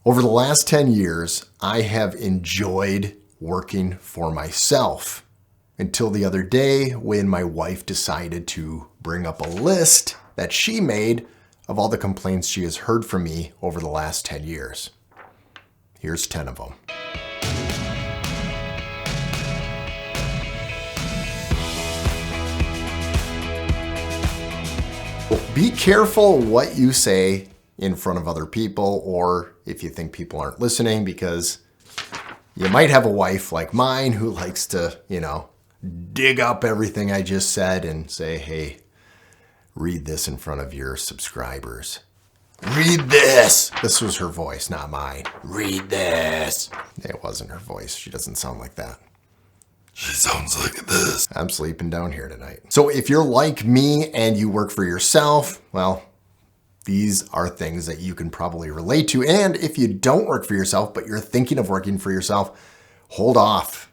Over the last 10 years, I have enjoyed working for myself until the other day when my wife decided to bring up a list that she made of all the complaints she has heard from me over the last 10 years. Here's 10 of them. Be careful what you say in front of other people, or if you think people aren't listening, because you might have a wife like mine who likes to, dig up everything I just said and say, hey, read this in front of your subscribers. Read this. This was her voice, not mine. Read this. It wasn't her voice. She doesn't sound like that. She sounds like this. I'm sleeping down here tonight. So if you're like me and you work for yourself, well, these are things that you can probably relate to. And if you don't work for yourself, but you're thinking of working for yourself, hold off.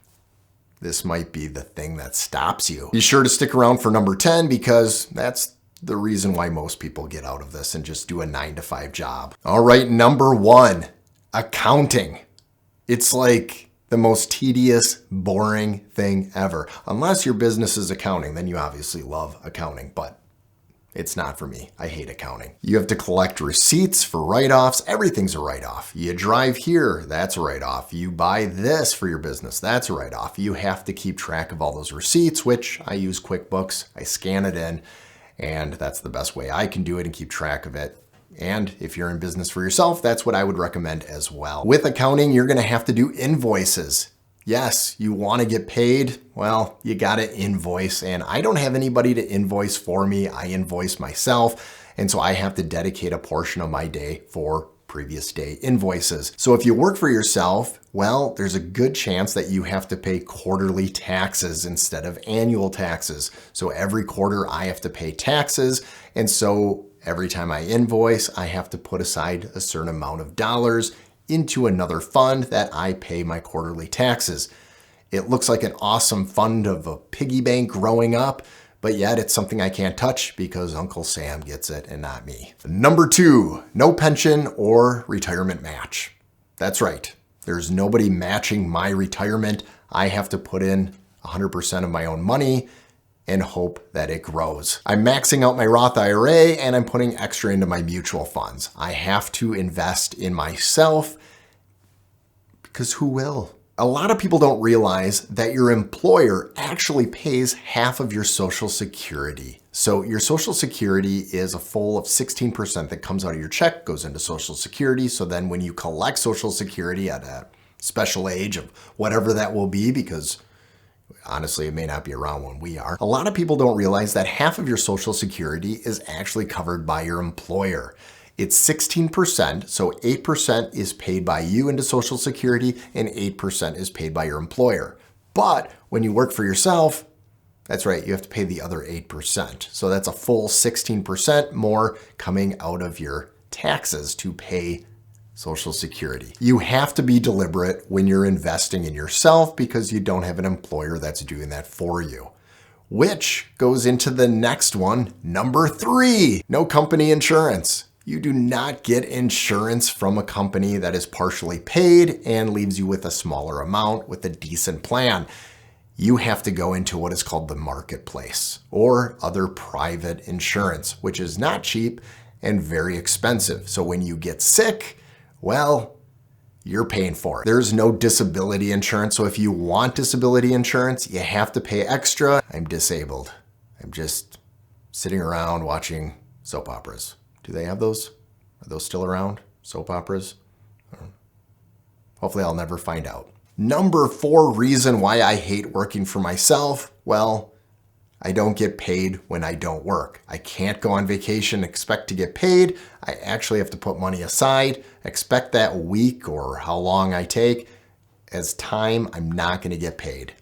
This might be the thing that stops you. Be sure to stick around for number 10 because that's the reason why most people get out of this and just do a 9-to-5 job. All right, number 1, accounting. It's like the most tedious, boring thing ever. Unless your business is accounting, then you obviously love accounting, but it's not for me. I hate accounting. You have to collect receipts for write-offs. Everything's a write-off. You drive here, that's a write-off. You buy this for your business, that's a write-off. You have to keep track of all those receipts, which I use QuickBooks. I scan it in, and that's the best way I can do it and keep track of it. And if you're in business for yourself, that's what I would recommend as well. With accounting, you're gonna have to do invoices. Yes, you wanna get paid, well, you gotta invoice, and I don't have anybody to invoice for me. I invoice myself, and so I have to dedicate a portion of my day for previous day invoices. So if you work for yourself, well, there's a good chance that you have to pay quarterly taxes instead of annual taxes. So every quarter I have to pay taxes, and so every time I invoice, I have to put aside a certain amount of dollars into another fund that I pay my quarterly taxes. It looks like an awesome fund of a piggy bank growing up, but yet it's something I can't touch because Uncle Sam gets it and not me. Number 2, no pension or retirement match. That's right. There's nobody matching my retirement. I have to put in 100% of my own money and hope that it grows. I'm maxing out my Roth IRA and I'm putting extra into my mutual funds. I have to invest in myself because who will? A lot of people don't realize that your employer actually pays half of your Social Security. So your Social Security is a full of 16% that comes out of your check, goes into Social Security. So then when you collect Social Security at a special age of whatever that will be, because honestly, it may not be around when we are. A lot of people don't realize that half of your Social Security is actually covered by your employer. It's 16%, so 8% is paid by you into Social Security and 8% is paid by your employer. But when you work for yourself, that's right, you have to pay the other 8%. So that's a full 16% more coming out of your taxes to pay Social Security. You have to be deliberate when you're investing in yourself because you don't have an employer that's doing that for you. Which goes into the next one, number 3, no company insurance. You do not get insurance from a company that is partially paid and leaves you with a smaller amount with a decent plan. You have to go into what is called the marketplace or other private insurance, which is not cheap and very expensive. So when you get sick, well, you're paying for it. There's no disability insurance. So if you want disability insurance, you have to pay extra. I'm disabled. I'm just sitting around watching soap operas. Do they have those? Are those still around? Soap operas? Hopefully I'll never find out. Number 4 reason why I hate working for myself. Well, I don't get paid when I don't work. I can't go on vacation, expect to get paid. I actually have to put money aside, expect that week or how long I take as time I'm not going to get paid.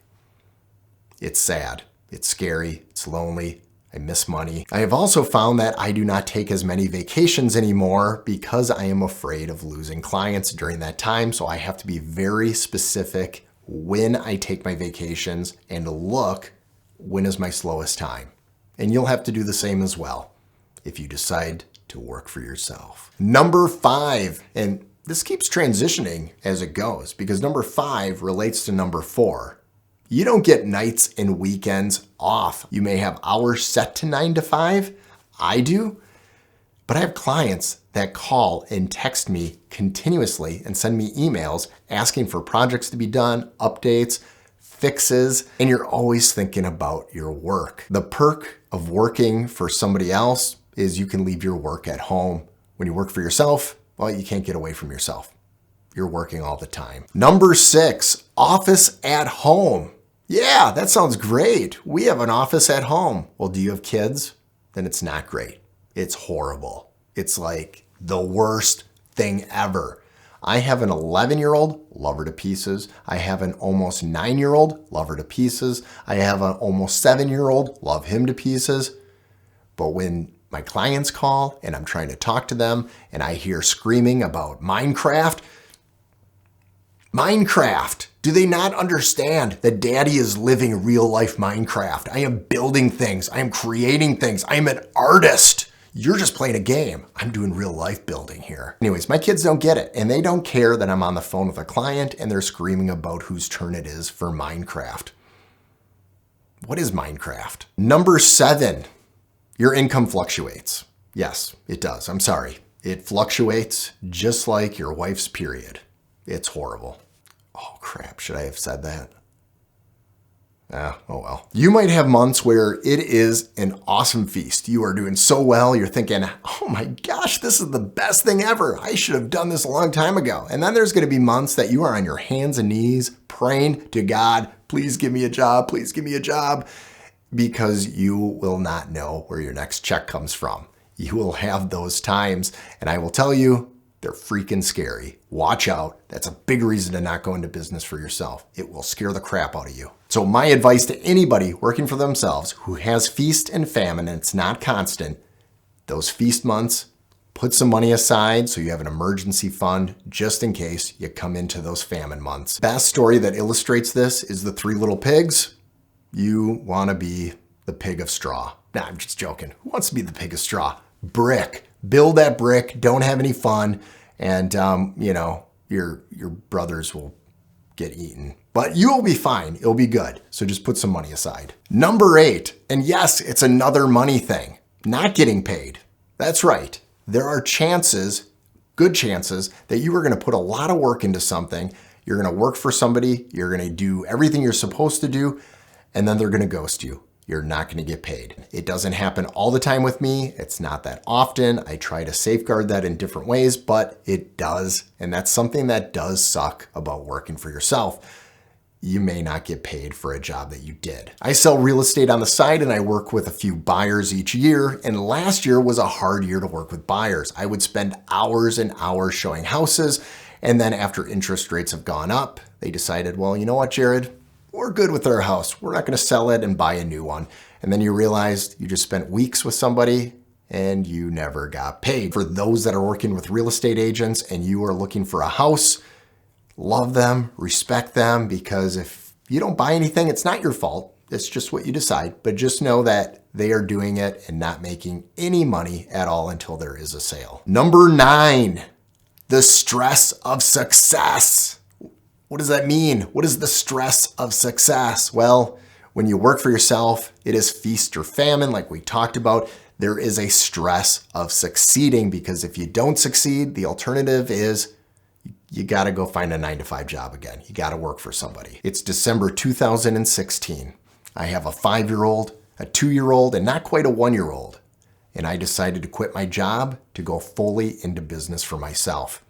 It's sad. It's scary. It's lonely. I miss money. I have also found that I do not take as many vacations anymore because I am afraid of losing clients during that time. So I have to be very specific when I take my vacations and look when is my slowest time. And you'll have to do the same as well if you decide to work for yourself. Number 5, and this keeps transitioning as it goes because number 5 relates to number 4. You don't get nights and weekends off. You may have hours set to 9 to 5. I do. But I have clients that call and text me continuously and send me emails asking for projects to be done, updates, fixes, and you're always thinking about your work. The perk of working for somebody else is you can leave your work at home. When you work for yourself, well, you can't get away from yourself. You're working all the time. Number 6, office at home. Yeah, that sounds great. We have an office at home. Well, do you have kids? Then it's not great. It's horrible. It's like the worst thing ever. I have an 11-year-old, love her to pieces. I have an almost 9-year-old, love her to pieces. I have an almost 7-year-old, love him to pieces. But when my clients call and I'm trying to talk to them and I hear screaming about Minecraft, do they not understand that daddy is living real life Minecraft? I am building things. I am creating things. I am an artist. You're just playing a game. I'm doing real life building here. Anyways, my kids don't get it and they don't care that I'm on the phone with a client and they're screaming about whose turn it is for Minecraft. What is Minecraft? Number 7, your income fluctuates. Yes, it does. I'm sorry. It fluctuates just like your wife's period. It's horrible. Oh crap, should I have said that? Oh well. You might have months where it is an awesome feast. You are doing so well, you're thinking, oh my gosh, this is the best thing ever. I should have done this a long time ago. And then there's gonna be months that you are on your hands and knees praying to God, please give me a job, please give me a job, because you will not know where your next check comes from. You will have those times, and I will tell you, they're freaking scary. Watch out. That's a big reason to not go into business for yourself. It will scare the crap out of you. So my advice to anybody working for themselves who has feast and famine and it's not constant, those feast months, put some money aside so you have an emergency fund just in case you come into those famine months. Best story that illustrates this is the 3 little pigs. You want to be the pig of straw. Nah, I'm just joking. Who wants to be the pig of straw? Brick. Build that brick, don't have any fun, and your brothers will get eaten. But you will be fine, it'll be good. So just put some money aside. Number 8, and yes, it's another money thing, not getting paid. That's right. There are chances, good chances, that you are gonna put a lot of work into something, you're gonna work for somebody, you're gonna do everything you're supposed to do, and then they're gonna ghost you. You're not going to get paid. It doesn't happen all the time with me. It's not that often. I try to safeguard that in different ways, but it does. And that's something that does suck about working for yourself. You may not get paid for a job that you did. I sell real estate on the side and I work with a few buyers each year. And last year was a hard year to work with buyers. I would spend hours and hours showing houses. And then after interest rates have gone up, they decided, well, you know what, Jared? We're good with our house. We're not going to sell it and buy a new one. And then you realized you just spent weeks with somebody and you never got paid. For those that are working with real estate agents and you are looking for a house, love them, respect them, because if you don't buy anything, it's not your fault. It's just what you decide. But just know that they are doing it and not making any money at all until there is a sale. Number 9, the stress of success. What does that mean? What is the stress of success? Well, when you work for yourself, it is feast or famine, like we talked about. There is a stress of succeeding because if you don't succeed, the alternative is you got to go find a 9-to-5 job again. You got to work for somebody. It's December 2016. I have a 5-year-old, a 2-year-old, and not quite a 1-year-old. And I decided to quit my job to go fully into business for myself.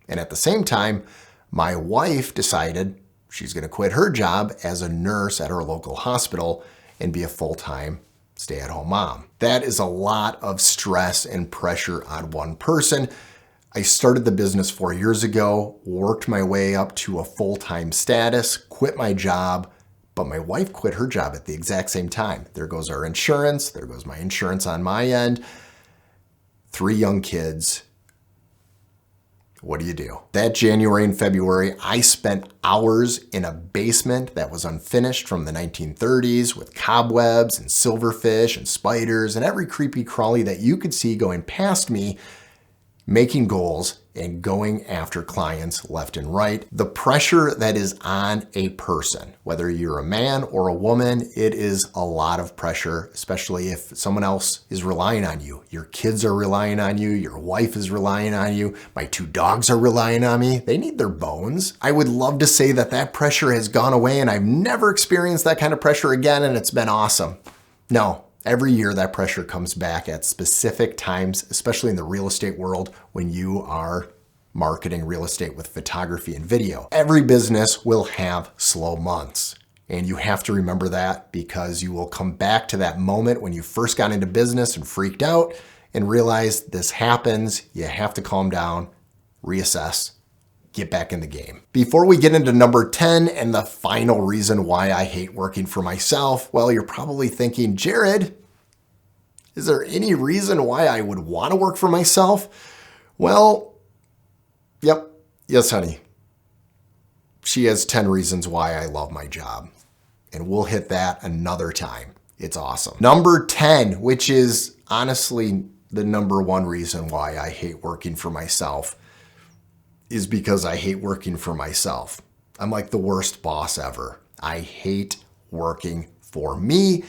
And at the same time, my wife decided she's going to quit her job as a nurse at her local hospital and be a full-time stay-at-home mom. That is a lot of stress and pressure on one person. I started the business 4 years ago, worked my way up to a full-time status, quit my job, but my wife quit her job at the exact same time. There goes our insurance. There goes my insurance on my end. 3 young kids. What do you do? That January and February, I spent hours in a basement that was unfinished from the 1930s with cobwebs and silverfish and spiders and every creepy crawly that you could see going past me, making goals and going after clients left and right. The pressure that is on a person, whether you're a man or a woman, it is a lot of pressure, especially if someone else is relying on you. Your kids are relying on you. Your wife is relying on you. My 2 dogs are relying on me. They need their bones. I would love to say that that pressure has gone away and I've never experienced that kind of pressure again and it's been awesome. No. Every year that pressure comes back at specific times, especially in the real estate world when you are marketing real estate with photography and video. Every business will have slow months. And you have to remember that because you will come back to that moment when you first got into business and freaked out and realized this happens. You have to calm down, reassess, get back in the game. Before we get into number 10 and the final reason why I hate working for myself, well, you're probably thinking, Jared, is there any reason why I would want to work for myself? Well, yep. Yes, honey. She has 10 reasons why I love my job. And we'll hit that another time. It's awesome. Number 10, which is honestly the number 1 reason why I hate working for myself, is because I hate working for myself. I'm like the worst boss ever. I hate working for me.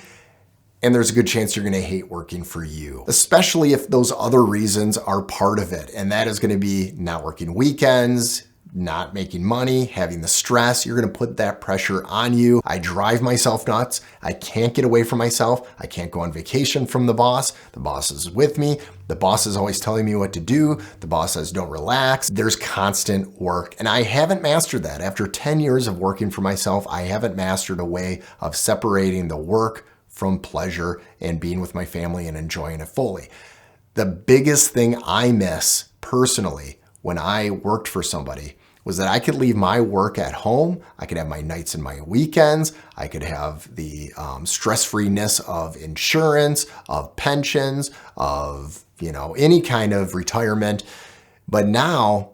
And there's a good chance you're going to hate working for you, especially if those other reasons are part of it. And that is going to be not working weekends, not making money, having the stress. You're going to put that pressure on you. I drive myself nuts. I can't get away from myself. I can't go on vacation from the boss. The boss is with me. The boss is always telling me what to do. The boss says, don't relax. There's constant work. And I haven't mastered that. After 10 years of working for myself, I haven't mastered a way of separating the work from pleasure and being with my family and enjoying it fully. The biggest thing I miss personally when I worked for somebody was that I could leave my work at home. I could have my nights and my weekends. I could have the stress-freeness of insurance, of pensions, of, any kind of retirement. But now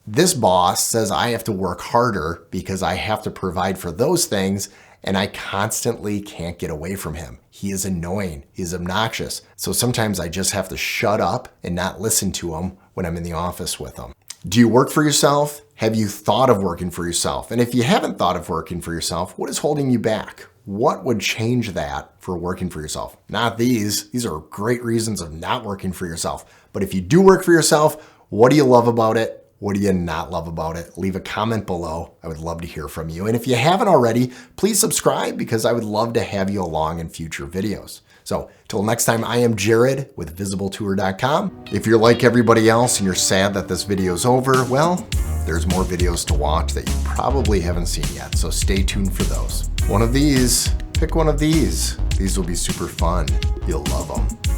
this boss says I have to work harder because I have to provide for those things. And I constantly can't get away from him. He is annoying. He's obnoxious. So sometimes I just have to shut up and not listen to him when I'm in the office with him. Do you work for yourself? Have you thought of working for yourself? And if you haven't thought of working for yourself, what is holding you back? What would change that for working for yourself? Not these. These are great reasons of not working for yourself. But if you do work for yourself, what do you love about it? What do you not love about it? Leave a comment below. I would love to hear from you. And if you haven't already, please subscribe because I would love to have you along in future videos. So till next time, I am Jared with VisibleTour.com. If you're like everybody else and you're sad that this video is over, well, there's more videos to watch that you probably haven't seen yet. So stay tuned for those. One of these, pick one of these. These will be super fun. You'll love them.